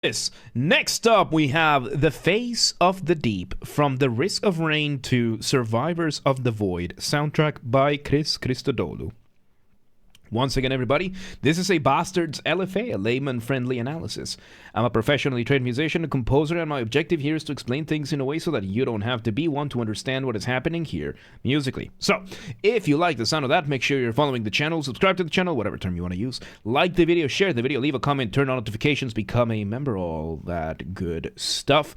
This. Next up, we have The Face of the Deep, from The Risk of Rain to Survivors of the Void, soundtrack by Chris Christodoulou. Once again, everybody, this is a Basterd's LFA, a layman-friendly analysis. I'm a professionally trained musician and composer, and my objective here is to explain things in a way so that you don't have to be one to understand what is happening here musically. So, if you like the sound of that, make sure you're following the channel, subscribe to the channel, whatever term you want to use. Like the video, share the video, leave a comment, turn on notifications, become a member, all that good stuff.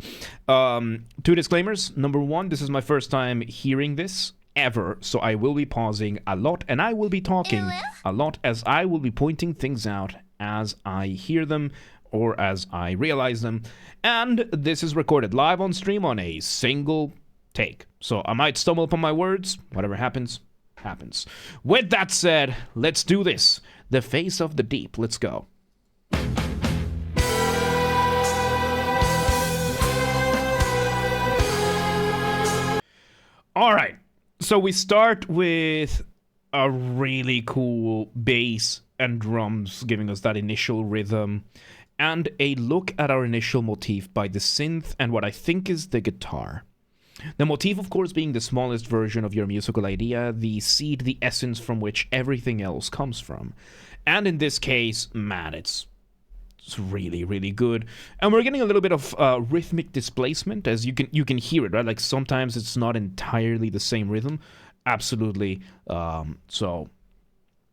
Two disclaimers. Number one, this is my first time hearing this ever, so I will be pausing a lot and I will be talking a lot, as I will be pointing things out as I hear them or as I realize them. And this is recorded live on stream on a single take, so I might stumble upon my words. Whatever happens, happens. With that said, let's do this. The Face of the Deep. Let's go. All right. So we start with a really cool bass and drums giving us that initial rhythm, and a look at our initial motif by the synth and what I think is the guitar. The motif, of course, being the smallest version of your musical idea, the seed, the essence from which everything else comes from. And in this case, man, it's really, really good. And we're getting a little bit of rhythmic displacement, as you can hear it, right? Like sometimes it's not entirely the same rhythm. Absolutely. So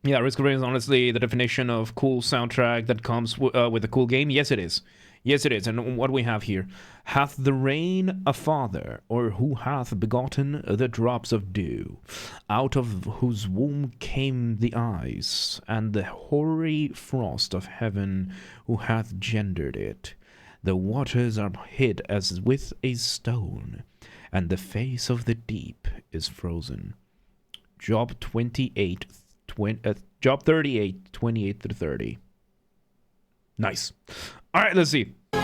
yeah, Risk of Rain is honestly the definition of cool soundtrack that comes with a cool game. Yes, it is. Yes, it is. And what we have here: hath the rain a father, or who hath begotten the drops of dew, out of whose womb came the eyes, and the hoary frost of heaven, who hath gendered it? The waters are hid as with a stone, and the face of the deep is frozen. Job 38, Job 38, 28 through 30. Nice. All right, let's see. We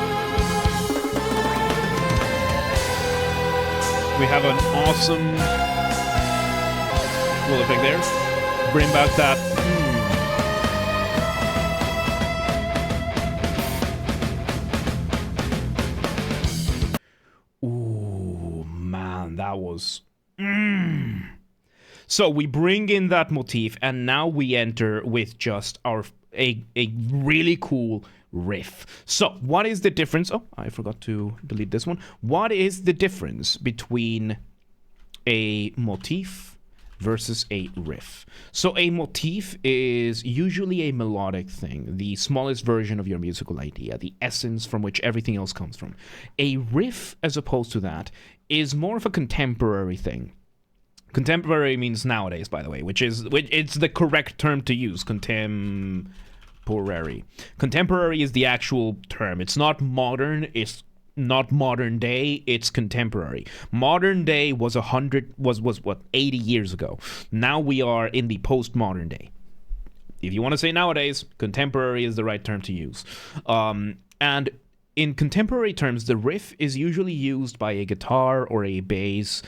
have an awesome little effect there. Bring back that. Ooh, man, that was. So we bring in that motif, and now we enter with just a really cool riff. So what is the difference? Oh, I forgot to delete this one. What is the difference between a motif versus a riff? So a motif is usually a melodic thing, the smallest version of your musical idea, the essence from which everything else comes from. A riff, as opposed to that, is more of a contemporary thing. Contemporary means nowadays, by the way, which it's the correct term to use. Contemporary is the actual term. It's not modern. It's not modern day. It's contemporary. Modern day was what 80 years ago. Now we are in the postmodern day. If you want to say nowadays, contemporary is the right term to use. And in contemporary terms, the riff is usually used by a guitar or a bass,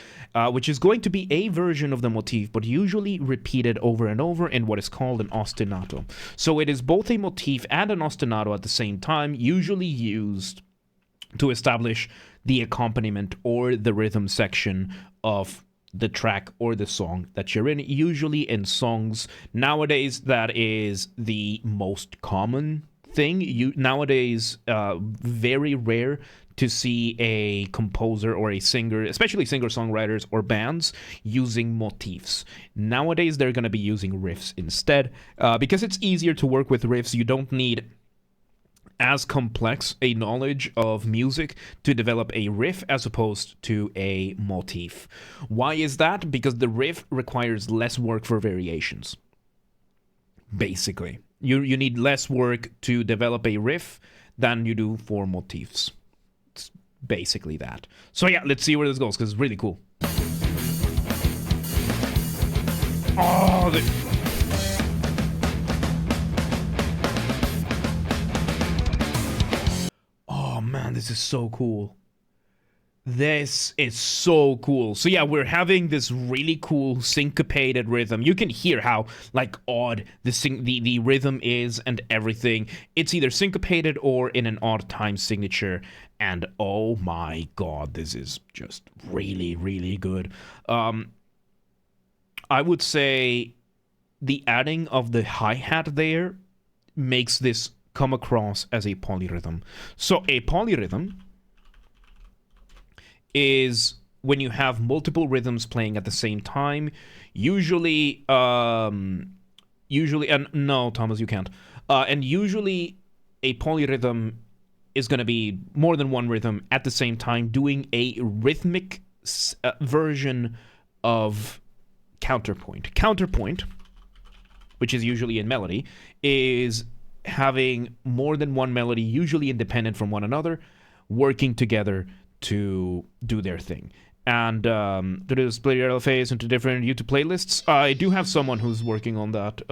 which is going to be a version of the motif, but usually repeated over and over in what is called an ostinato. So it is both a motif and an ostinato at the same time, usually used to establish the accompaniment or the rhythm section of the track or the song that you're in. Usually in songs nowadays, that is the most common thing. Nowadays, very rare to see a composer or a singer, especially singer-songwriters or bands, using motifs. Nowadays, they're going to be using riffs instead, because it's easier to work with riffs. You don't need as complex a knowledge of music to develop a riff as opposed to a motif. Why is that? Because the riff requires less work for variations. Basically, you need less work to develop a riff than you do for motifs. It's basically that. So yeah, let's see where this goes, because it's really cool. Oh, oh man, this is so cool. This is so cool. So yeah, we're having this really cool syncopated rhythm. You can hear how like odd the rhythm is and everything. It's either syncopated or in an odd time signature. And oh my god, this is just really, really good. I would say the adding of the hi-hat there makes this come across as a polyrhythm. So a polyrhythm is when you have multiple rhythms playing at the same time. Usually, and no, Thomas, you can't. And usually, a polyrhythm is going to be more than one rhythm at the same time, doing a rhythmic version of counterpoint. Counterpoint, which is usually in melody, is having more than one melody, usually independent from one another, working together to do their thing. And to split your LFAs into different YouTube playlists. I do have someone who's working on that.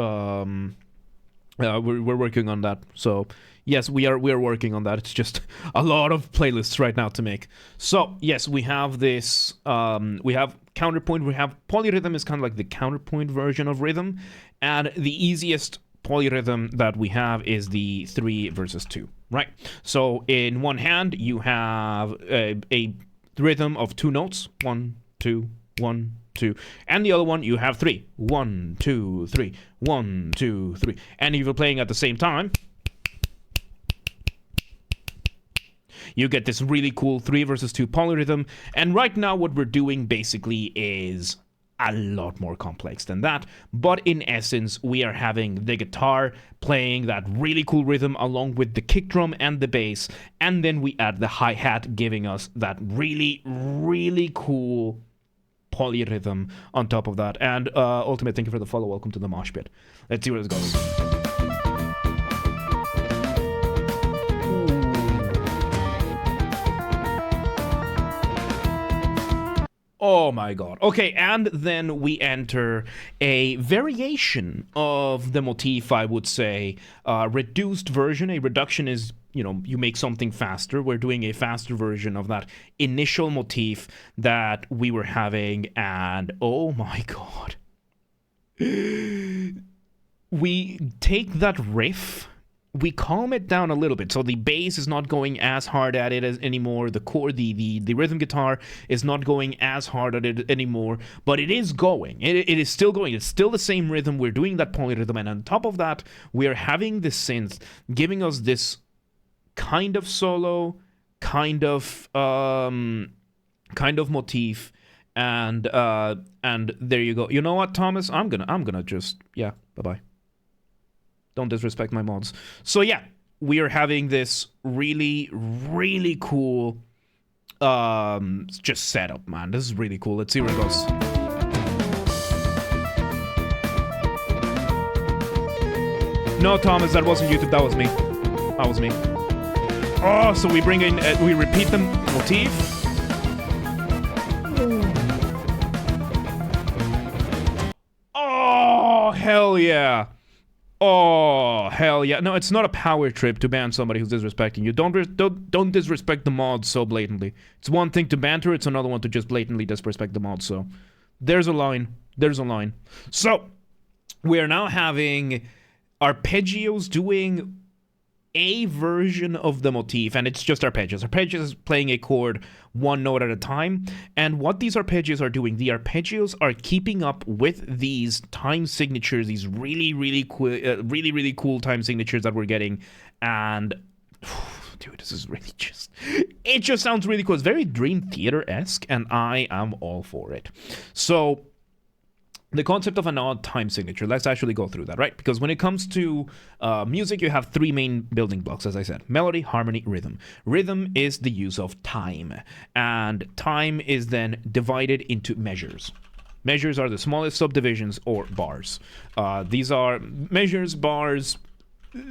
We're working on that. So yes, we are working on that. It's just a lot of playlists right now to make. So yes, we have this. We have counterpoint. We have polyrhythm is kind of like the counterpoint version of rhythm, and the easiest polyrhythm that we have is the 3 versus 2, right? So in one hand you have a rhythm of 2 notes, 1 2 1 2, and the other one you have 3, 1 2 3 1 2 3, and if you're playing at the same time, you get this really cool 3 versus 2 polyrhythm. And right now what we're doing basically is a lot more complex than that, but in essence we are having the guitar playing that really cool rhythm along with the kick drum and the bass, and then we add the hi-hat giving us that really, really cool polyrhythm on top of that. And Ultimate, thank you for the follow. Welcome to the mosh pit. Let's see where this goes. Oh my god. Okay, and then we enter a variation of the motif, I would say. Reduced version. A reduction is, you make something faster. We're doing a faster version of that initial motif that we were having, and oh my god. We take that riff, we calm it down a little bit, so the bass is not going as hard at it anymore. The chord, the rhythm guitar is not going as hard at it anymore, but it is going. It is still going. It's still the same rhythm. We're doing that polyrhythm, and on top of that, we are having the synth giving us this kind of solo, kind of motif, and there you go. You know what, Thomas? I'm gonna just bye bye. Don't disrespect my mods. So yeah, we are having this really, really cool just setup, man. This is really cool. Let's see where it goes. No, Thomas, that wasn't YouTube. That was me. That was me. Oh, so we bring in, we repeat the motif. Oh, hell yeah. Oh, hell yeah. No, it's not a power trip to ban somebody who's disrespecting you. Don't disrespect the mods so blatantly. It's one thing to banter, it's another one to just blatantly disrespect the mods. So there's a line. There's a line. So we're now having arpeggios doing a version of the motif, and it's just arpeggios. Arpeggios is playing a chord one note at a time, and what these arpeggios are doing, the arpeggios are keeping up with these time signatures, these really cool time signatures that we're getting, and dude, this is really it just sounds really cool. It's very Dream Theater-esque, and I am all for it. So the concept of an odd time signature, let's actually go through that, right? Because when it comes to music, you have 3 main building blocks, as I said: melody, harmony, rhythm. Rhythm is the use of time, and time is then divided into measures. Measures are the smallest subdivisions or bars. These are measures, bars,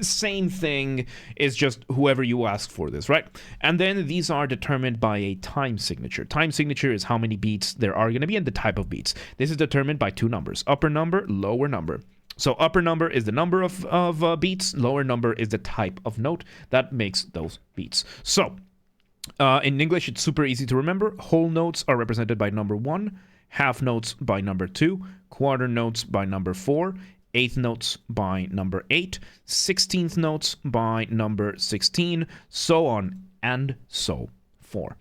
same thing, is just whoever you ask for this, right? And then these are determined by a time signature. Time signature is how many beats there are going to be and the type of beats. This is determined by 2 numbers: upper number, lower number. So upper number is the number of beats, lower number is the type of note that makes those beats. So In English, it's super easy to remember. Whole notes are represented by number 1, half notes by number 2, quarter notes by number 4, eighth notes by number 8, 16th notes by number 16, so on and so forth.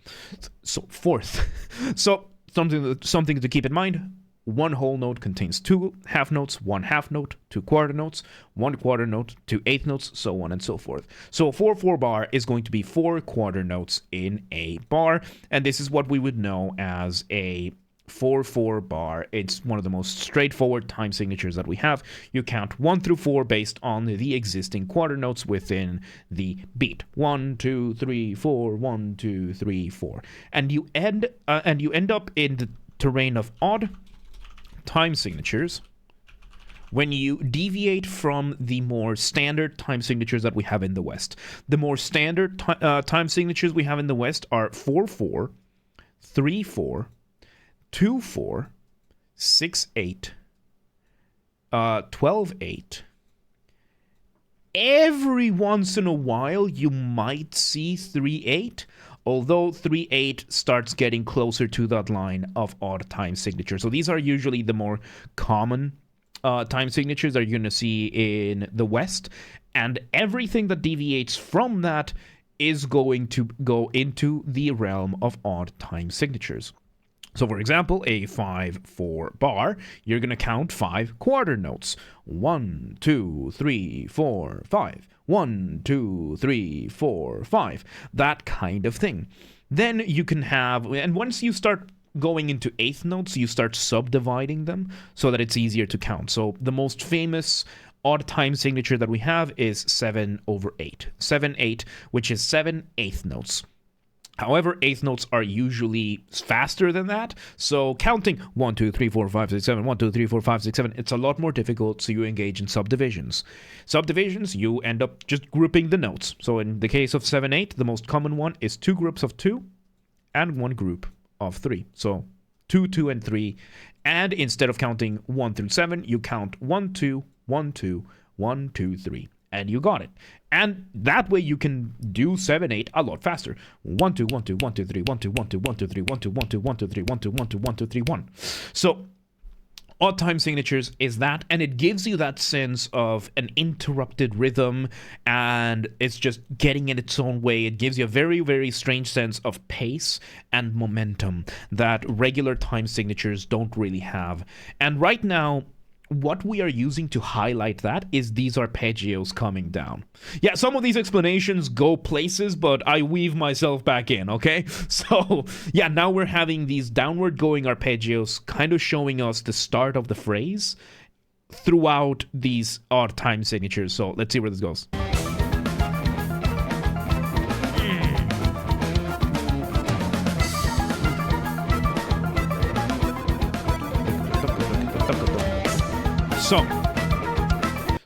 So something to keep in mind. One whole note contains 2 half notes, 1 half note, 2 quarter notes, 1 quarter note, 2 eighth notes, so on and so forth. So a 4/4 bar is going to be 4 quarter notes in a bar, and this is what we would know as a 4/4 bar. It's one of the most straightforward time signatures that we have. You count 1 through 4 based on the existing quarter notes within the beat. 1, 2, 3, 4, 1, 2, 3, 4. And you end up in the terrain of odd time signatures when you deviate from the more standard time signatures that we have in the West. The more standard time signatures we have in the West are 4/4, 3/4, 2/4, 6/8, 12/8. Every once in a while, you might see 3/8, although 3/8 starts getting closer to that line of odd time signature. So these are usually the more common time signatures that you're going to see in the West, and everything that deviates from that is going to go into the realm of odd time signatures. So, for example, a 5/4 bar, you're going to count 5 quarter notes. 1, 2, 3, 4, 5. 1, 2, 3, 4, 5. That kind of thing. Then you can have, and once you start going into eighth notes, you start subdividing them so that it's easier to count. So the most famous odd time signature that we have is 7/8. 7/8, which is 7 eighth notes. However, eighth notes are usually faster than that, so counting 1, 2, 3, 4, 5, 6, 7, 1, 2, 3, 4, 5, 6, 7, it's a lot more difficult, so you engage in subdivisions. Subdivisions, you end up just grouping the notes. So in the case of 7/8, the most common one is 2 groups of 2 and 1 group of 3. So 2, 2, and 3. And instead of counting 1 through 7, you count 1, 2, 1, 2, 1, 2, 3. And you got it. And that way you can do 7/8 a lot faster. 1, 2, 1, 2, 1, 2, 3, 1, 2, 1, 2, 1, 2, 3, 1, 2, 1, 2, 1, 2, 3, 1, 2, 1, 2, 1, 2, 3, 1. So odd time signatures is that, and it gives you that sense of an interrupted rhythm, and it's just getting in its own way. It gives you a very, very strange sense of pace and momentum that regular time signatures don't really have. And right now, what we are using to highlight that is these arpeggios coming down. Yeah, some of these explanations go places, but I weave myself back in, okay? So, yeah, now we're having these downward going arpeggios kind of showing us the start of the phrase throughout these odd time signatures. So, let's see where this goes.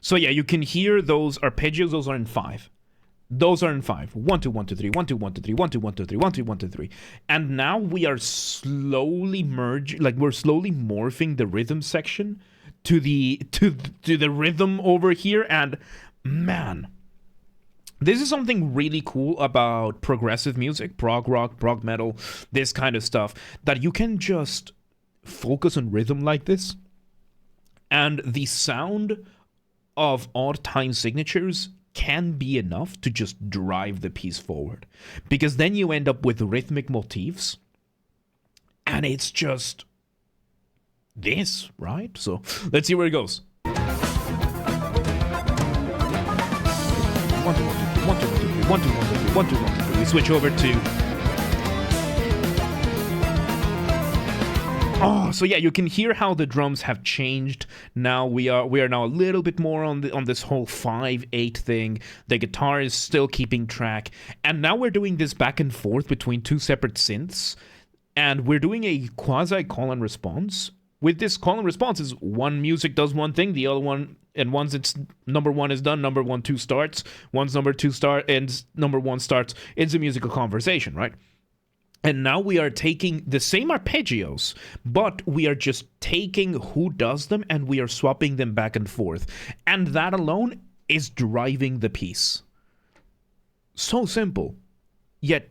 So yeah, you can hear those arpeggios. Those are in 5. Those are in 5. 1, 2, 1, 2, 3, 1, 2, 1, 2, 3, 1, 2, 1, 2, 3, 1, 2, 1, 2, 3. And now we are slowly we're slowly morphing the rhythm section to the rhythm over here. And man, this is something really cool about progressive music, prog rock, prog metal, this kind of stuff, that you can just focus on rhythm like this. And the sound of odd time signatures can be enough to just drive the piece forward. Because then you end up with rhythmic motifs. And it's just this, right? So let's see where it goes. 1, 2, 1, 2, 1, 2, 1, 2, 3, 1, 2, 1, 2, 3, 1, 2, 1, 2, 3. We switch over to... Oh, so yeah, you can hear how the drums have changed. Now we are now a little bit more on this whole 5/8 thing. The guitar is still keeping track, and now we're doing this back and forth between 2 separate synths, and we're doing a quasi call and response. With this call and response, is one music does one thing, the other one, and once it's number 1 is done, number 1 2 starts. Once number 2 ends, number 1 starts. It's a musical conversation, right? And now we are taking the same arpeggios, but we are just taking who does them and we are swapping them back and forth. And that alone is driving the piece. So simple, yet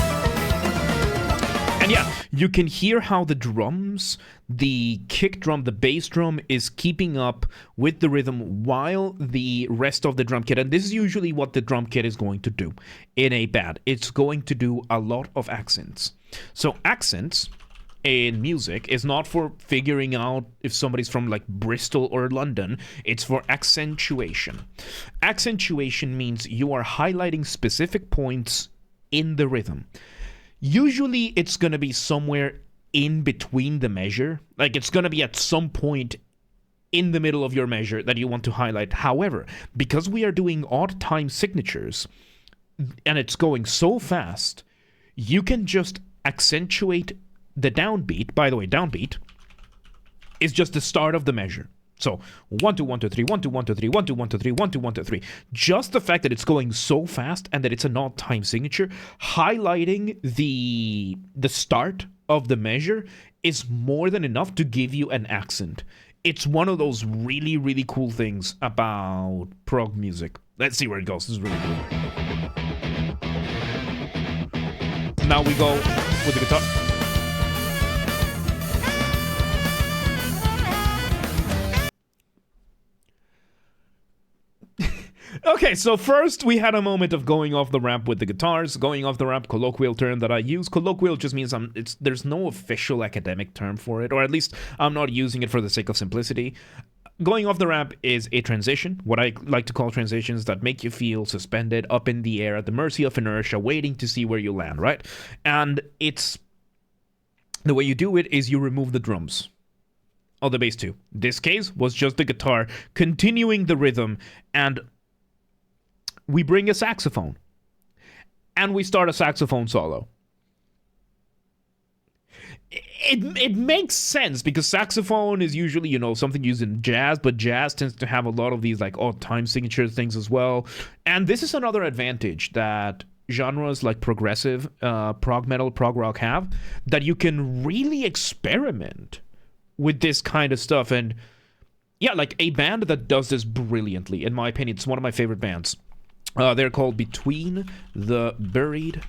And yeah, you can hear how the drums, the kick drum, the bass drum is keeping up with the rhythm while the rest of the drum kit, and this is usually what the drum kit is going to do in a band. It's going to do a lot of accents. So accents in music is not for figuring out if somebody's from like Bristol or London. It's for accentuation. Accentuation means you are highlighting specific points in the rhythm. Usually it's going to be somewhere in between the measure. Like it's going to be at some point in the middle of your measure that you want to highlight. However, because we are doing odd time signatures and it's going so fast, you can just accentuate the downbeat. By the way, downbeat is just the start of the measure. So 1 2 1 2 3 1 2 1 2 3 1 2 1 2 3 1 2 1 2 3. Just the fact that it's going so fast and that it's an odd time signature, highlighting the start of the measure is more than enough to give you an accent. It's one of those really, really cool things about prog music. Let's see where it goes. This is really cool. Now we go with the guitar. Okay, so first we had a moment of going off the ramp with the guitars. Going off the ramp, colloquial term that I use. Colloquial just means there's no official academic term for it, or at least I'm not using it for the sake of simplicity. Going off the ramp is a transition, what I like to call transitions that make you feel suspended up in the air at the mercy of inertia, waiting to see where you land, right? And it's the way you do it is you remove the drums. Oh, the bass too. This case was just the guitar continuing the rhythm, and we bring a saxophone, and we start a saxophone solo. It makes sense because saxophone is usually, you know, something used in jazz, but jazz tends to have a lot of these like odd time signature things as well. And this is another advantage that genres like progressive, prog metal, prog rock have, that you can really experiment with this kind of stuff. And yeah, like a band that does this brilliantly, in my opinion, it's one of my favorite bands. They're called Between the Buried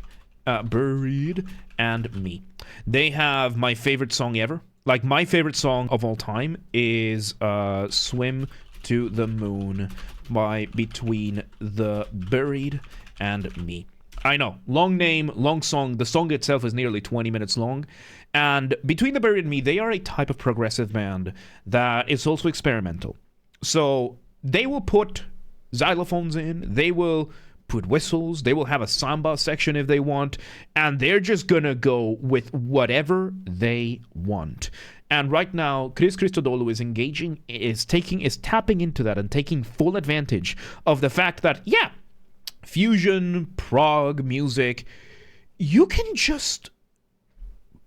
and Me. They have my favorite song ever. Like, my favorite song of all time is Swim to the Moon by Between the Buried and Me. I know, long name, long song. The song itself is nearly 20 minutes long. And Between the Buried and Me, they are a type of progressive band that is also experimental. So they will put xylophones in, they will put whistles, they will have a samba section if they want, and they're just gonna go with whatever they want. And right now, Chris Christodoulou is tapping into that and taking full advantage of the fact that, yeah, fusion, prog music, you can just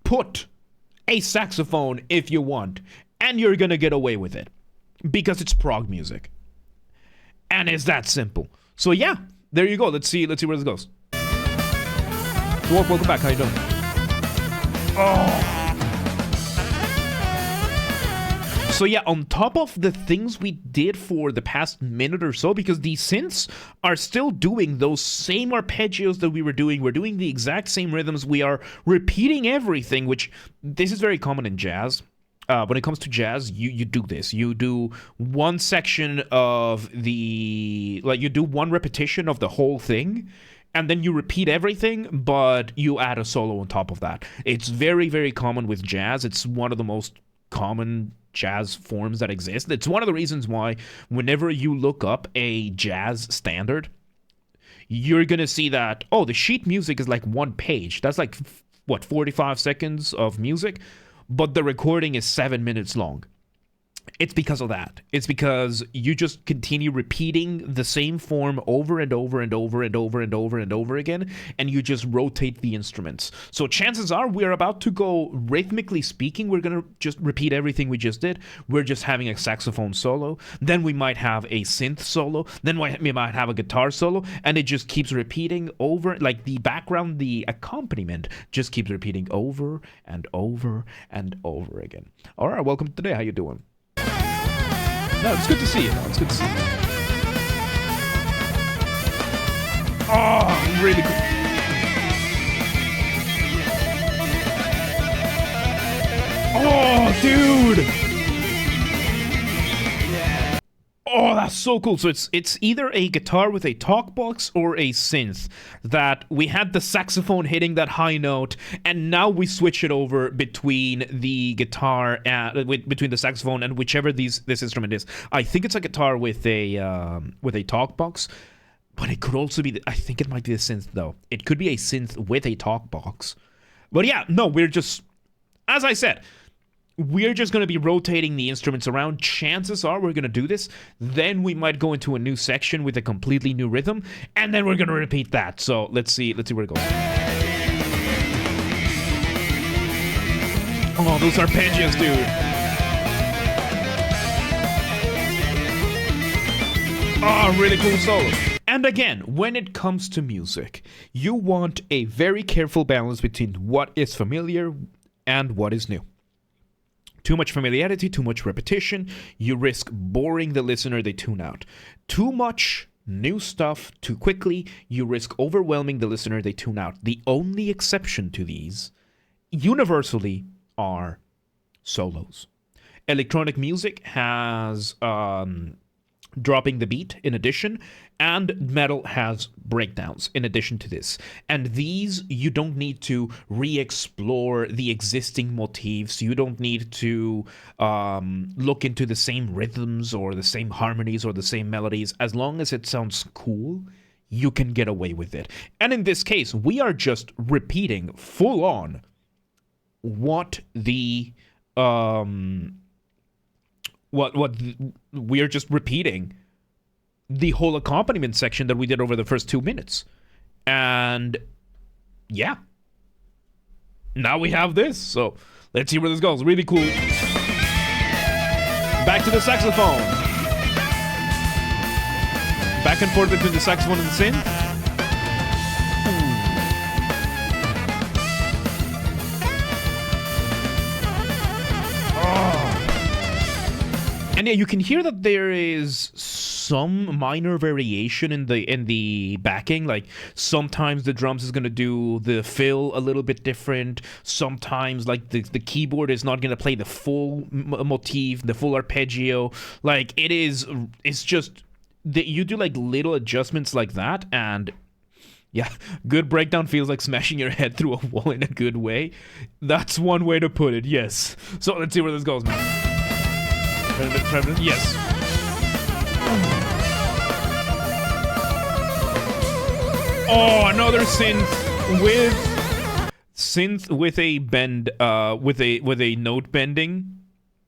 put a saxophone if you want, and you're gonna get away with it because it's prog music. And it's that simple. So yeah, there you go. Let's see where this goes. Welcome back. How you doing? Oh. So yeah, on top of the things we did for the past minute or so, because these synths are still doing those same arpeggios that we were doing. We're doing the exact same rhythms. We are repeating everything, which this is very common in jazz. When it comes to jazz, you do this. You do one section of you do one repetition of the whole thing, and then you repeat everything, but you add a solo on top of that. It's very, very common with jazz. It's one of the most common jazz forms that exist. It's one of the reasons why whenever you look up a jazz standard, you're going to see that, oh, the sheet music is like one page. That's like, 45 seconds of music? But the recording is 7 minutes long. It's because of that. It's because you just continue repeating the same form over and over and over and over and over and over again, and you just rotate the instruments. So chances are we're about to go, rhythmically speaking, we're going to just repeat everything we just did. We're just having a saxophone solo, then we might have a synth solo, then we might have a guitar solo, and it just keeps repeating over, like the background, the accompaniment just keeps repeating over and over and over again. All right, welcome to today. How you doing? No, it's good to see you. It's good to see you. Oh, really cool. Oh, dude. Oh, that's so cool. So it's either a guitar with a talk box or a synth. That we had the saxophone hitting that high note, and now we switch it over between the guitar and between the saxophone and whichever this instrument is. I think it's a guitar with a talk box, but it could also be. I think it might be a synth though. It could be a synth with a talk box. But yeah, no, we're just, as I said, we're just going to be rotating the instruments around. Chances are we're going to do this. Then we might go into a new section with a completely new rhythm, and then we're going to repeat that. So let's see where it goes. Oh, those arpeggios, dude. Oh, really cool solo. And again, when it comes to music, you want a very careful balance between what is familiar and what is new. Too much familiarity, too much repetition, you risk boring the listener, they tune out. Too much new stuff too quickly, you risk overwhelming the listener, they tune out. The only exception to these, universally, are solos. Electronic music has dropping the beat in addition, and metal has breakdowns in addition to this. And these, you don't need to re-explore the existing motifs. You don't need to look into the same rhythms or the same harmonies or the same melodies. As long as it sounds cool, you can get away with it. And in this case, we are just repeating full on what the we're just repeating the whole accompaniment section that we did over the first 2 minutes. And yeah, now we have this. So let's see where this goes. Really cool. Back to the saxophone. Back and forth between the saxophone and the synth. And yeah, you can hear that there is some minor variation in the backing. Like sometimes the drums is gonna do the fill a little bit different. Sometimes like the keyboard is not gonna play the full motif, the full arpeggio. Like it's just that you do like little adjustments like that, and yeah, good breakdown feels like smashing your head through a wall in a good way. That's one way to put it. Yes. So let's see where this goes, man. Yes. Oh, another synth with a bend, with a note bending.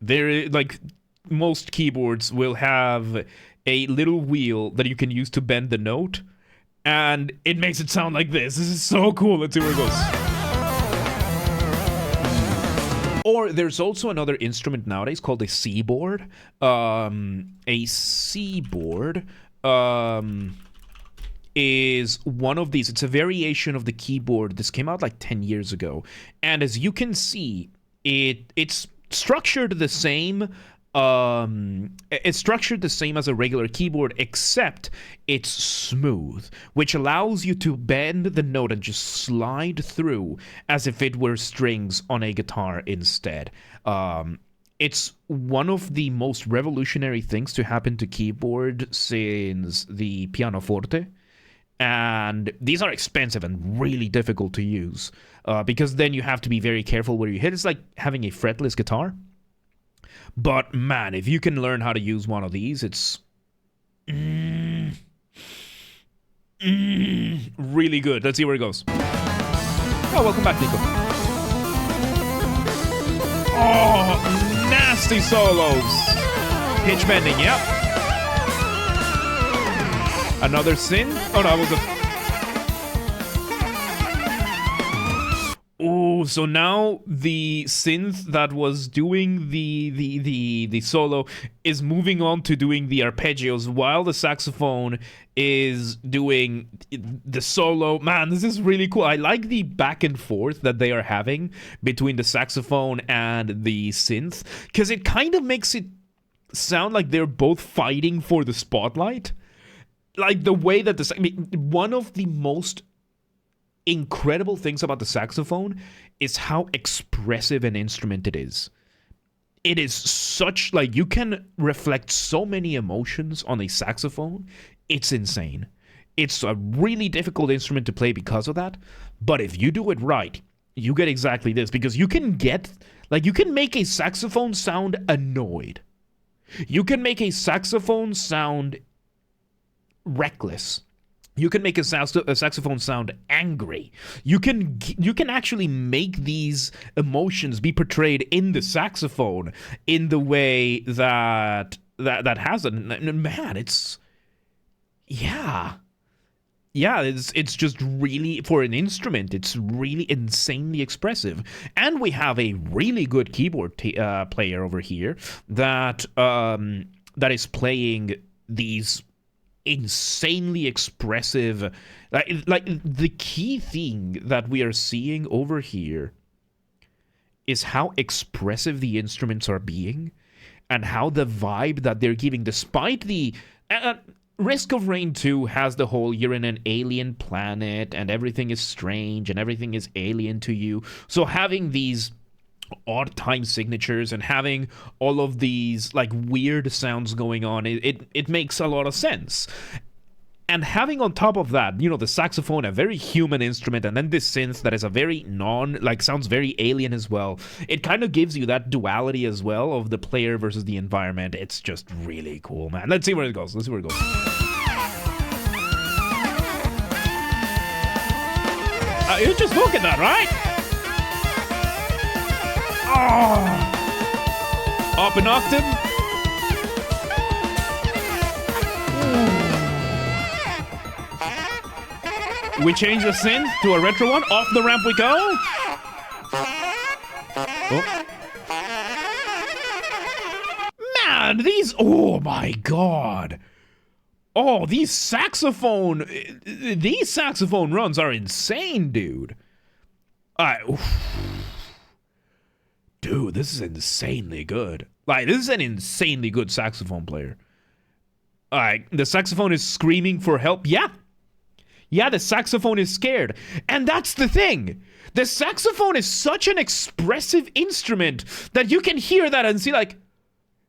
There, like most keyboards will have a little wheel that you can use to bend the note, and it makes it sound like this. This is so cool. Let's see where it goes. Or there's also another instrument nowadays called a C-board. A C-board is one of these. It's a variation of the keyboard. This came out like 10 years ago. And as you can see, it's structured the same. It's structured the same as a regular keyboard, except it's smooth, which allows you to bend the note and just slide through as if it were strings on a guitar instead. It's one of the most revolutionary things to happen to keyboard since the pianoforte. And these are expensive and really difficult to use because then you have to be very careful where you hit. It's like having a fretless guitar. But man, if you can learn how to use one of these, it's really good. Let's see where it goes. Oh, welcome back, Nico. Oh, nasty solos. Pitch bending, yep. Another synth. Oh, no, that was a... Oh, so now the synth that was doing the solo is moving on to doing the arpeggios while the saxophone is doing the solo. Man, this is really cool. I like the back and forth that they are having between the saxophone and the synth, because it kind of makes it sound like they're both fighting for the spotlight. Like the way that one of the most incredible things about the saxophone is how expressive an instrument it is. It is such, like, you can reflect so many emotions on a saxophone. It's insane. It's a really difficult instrument to play because of that, but if you do it right, you get exactly this, because you can get, like, you can make a saxophone sound annoyed. You can make a saxophone sound reckless. You can make a saxophone sound angry. You can actually make these emotions be portrayed in the saxophone in the way that has it. Man, it's it's just really, for an instrument, it's really insanely expressive. And we have a really good keyboard player over here that is playing these insanely expressive, like the key thing that we are seeing over here is how expressive the instruments are being and how the vibe that they're giving, despite the Risk of Rain 2 has the whole you're in an alien planet and everything is strange and everything is alien to you. So having these odd time signatures and having all of these like weird sounds going on, it makes a lot of sense. And having on top of that, you know, the saxophone, a very human instrument, and then this synth that is a very sounds very alien as well. It kind of gives you that duality as well of the player versus the environment. It's just really cool, man. Let's see where it goes. You're just looking at that, right? Oh. Up an octave. We change the synth to a retro one. Off the ramp we go. Oh. Man, these... Oh, my God. Oh, these saxophone runs are insane, dude. Dude, this is insanely good. Like, this is an insanely good saxophone player. The saxophone is screaming for help. Yeah, the saxophone is scared. And that's the thing. The saxophone is such an expressive instrument that you can hear that and see, like,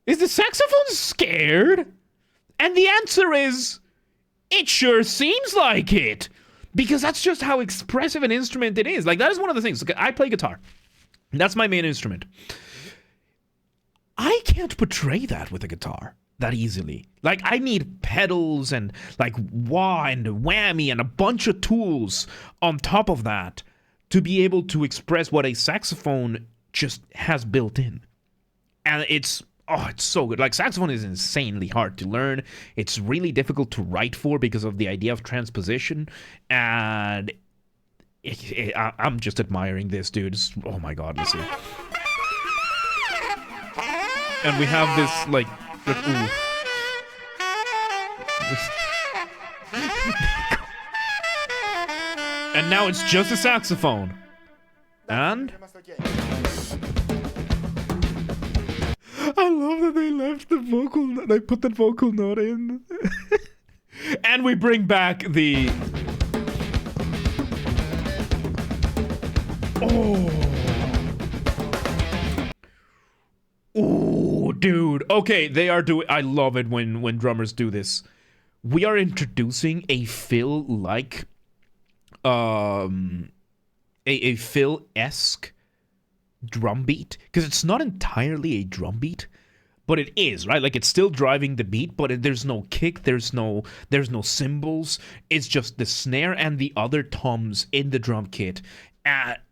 is the saxophone scared? And the answer is, it sure seems like it. Because that's just how expressive an instrument it is. Like, that is one of the things. I play guitar. That's my main instrument. I can't portray that with a guitar that easily. Like, I need pedals and like wah and whammy and a bunch of tools on top of that to be able to express what a saxophone just has built in. And it's so good. Like, saxophone is insanely hard to learn. It's really difficult to write for because of the idea of transposition. And I'm just admiring this, dude. Oh my God, let's see. And we have this, like ooh. And now it's just a saxophone. And I love that they left the vocal, they put the vocal note in. And we bring back the... Oh, dude. Okay, they are doing... I love it when drummers do this. We are introducing a fill-like... a fill-esque drum beat. Because it's not entirely a drum beat, but it is, right? Like, it's still driving the beat, but there's no kick, there's no cymbals. It's just the snare and the other toms in the drum kit.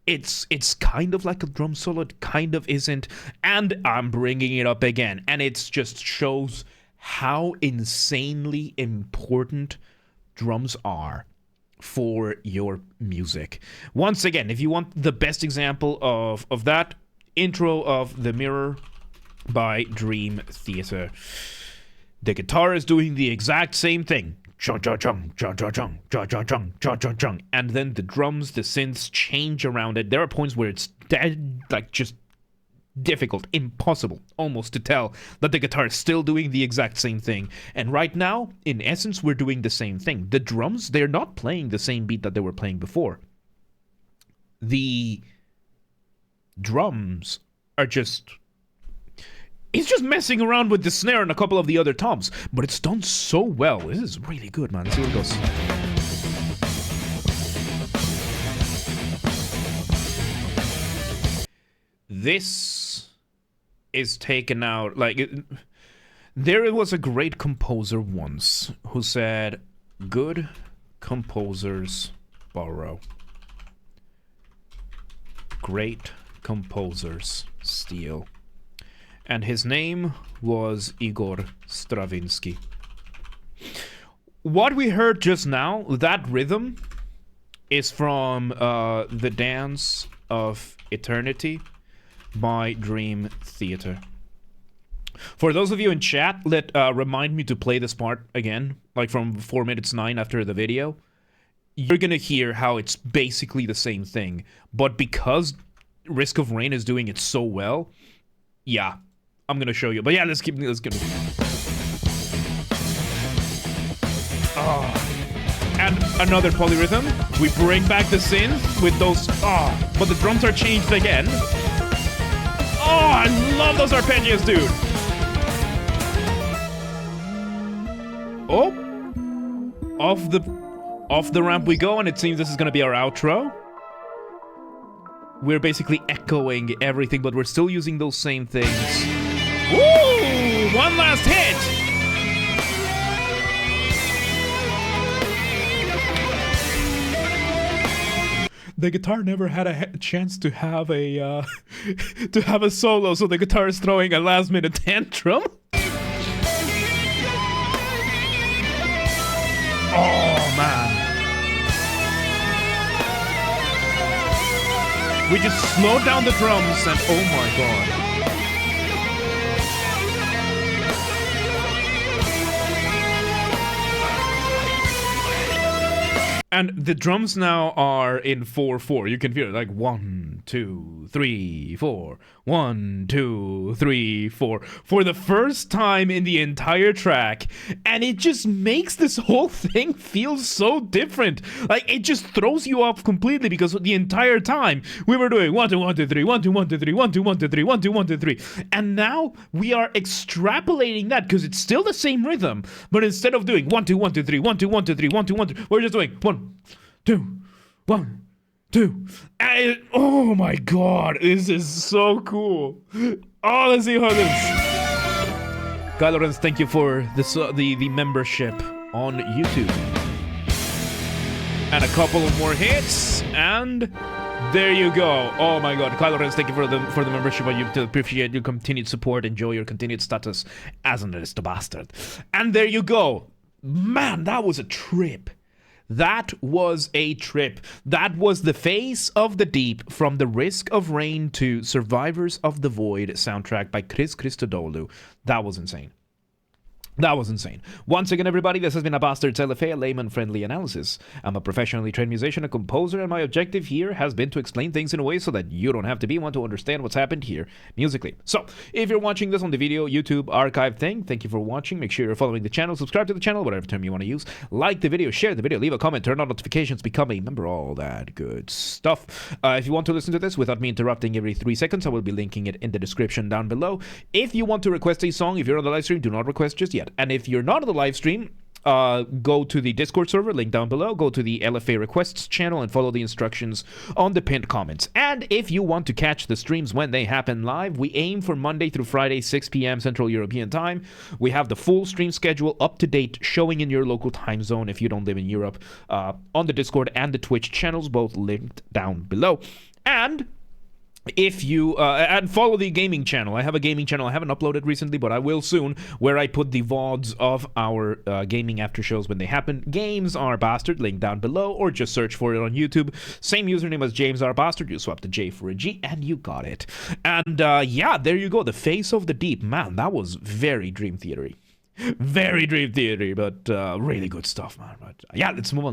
It's kind of like a drum solo, it kind of isn't, and I'm bringing it up again, and it just shows how insanely important drums are for your music. Once again, if you want the best example of that, intro of The Mirror by Dream Theater. The guitar is doing the exact same thing. And then the drums, the synths change around it. There are points where it's dead, like just difficult, impossible almost to tell that the guitar is still doing the exact same thing. And right now, in essence, we're doing the same thing. The drums, they're not playing the same beat that they were playing before. The drums are just... He's just messing around with the snare and a couple of the other toms, but it's done so well. This is really good, man. Let's see where it goes. This is taken out, like, there was a great composer once who said, good composers borrow. Great composers steal. And his name was Igor Stravinsky. What we heard just now, that rhythm, is from The Dance of Eternity by Dream Theater. For those of you in chat, remind me to play this part again, like from 4 minutes 9 after the video. You're gonna hear how it's basically the same thing, but because Risk of Rain is doing it so well, yeah, I'm gonna show you. But yeah, let's get it. And another polyrhythm. We bring back the synth with those. But the drums are changed again. Oh, I love those arpeggios, dude. Oh, off the ramp we go, and it seems this is gonna be our outro. We're basically echoing everything, but we're still using those same things. Woo! One last hit! The guitar never had a chance to have a solo, so the guitar is throwing a last-minute tantrum. Oh man! We just slowed down the drums, and oh my god! And the drums now are in 4/4. You can feel it like 1, 2, 3, 4. 1, 2, 3, 4. For the first time in the entire track, and it just makes this whole thing feel so different. Like it just throws you off completely because the entire time we were doing 1, 2, 1, 2, 3, 1, 2, 1, 2, 3, 1, 2, 1, 2, 3, 1, 2, 1, 2, 3, and now we are extrapolating that because it's still the same rhythm, but instead of doing 1, 2, 1, 2, 3, 1, 2, 1, 2, 3, 1, 2, 1, 2, we're just doing 1, 2, 1, 2. And oh my god, this is so cool. Oh, let's see how this. Guy Lorenz, thank you for the membership on YouTube. And a couple of more hits, and there you go. Oh my god, Kyle Lorenz, thank you for the membership on YouTube. Appreciate your continued support. Enjoy your continued status as an artist, Basterd. And there you go. Man, that was a trip. That was a trip. That was the Face of the Deep from the Risk of Rain to Survivors of the Void soundtrack by Chris Christodoulou. That was insane. That was insane. Once again, everybody, this has been a Basterd's LFA, a layman-friendly analysis. I'm a professionally trained musician, a composer, and my objective here has been to explain things in a way so that you don't have to be one to understand what's happened here musically. So, if you're watching this on the video, YouTube, archive thing, thank you for watching. Make sure you're following the channel, subscribe to the channel, whatever term you want to use. Like the video, share the video, leave a comment, turn on notifications, become a member, all that good stuff. If you want to listen to this without me interrupting every 3 seconds, I will be linking it in the description down below. If you want to request a song, if you're on the live stream, do not request just yet. And if you're not on the live stream, go to the Discord server, link down below, go to the LFA requests channel, and follow the instructions on the pinned comments. And if you want to catch the streams when they happen live, we aim for Monday through Friday, 6 p.m. Central European Time. We have the full stream schedule up to date, showing in your local time zone if you don't live in Europe, on the Discord and the Twitch channels, both linked down below. And if you and follow the gaming channel. I have a gaming channel. I haven't uploaded recently, but I will soon, where I put the VODs of our gaming after shows when they happen. Games are Basterd, link down below, or just search for it on YouTube. Same username as James R. Basterd. You swap the J for a G, and you got it. And yeah, there you go. The Face of the Deep. Man, that was very Dream Theater-y. Very Dream Theater-y, but really good stuff, man. But yeah, let's move on.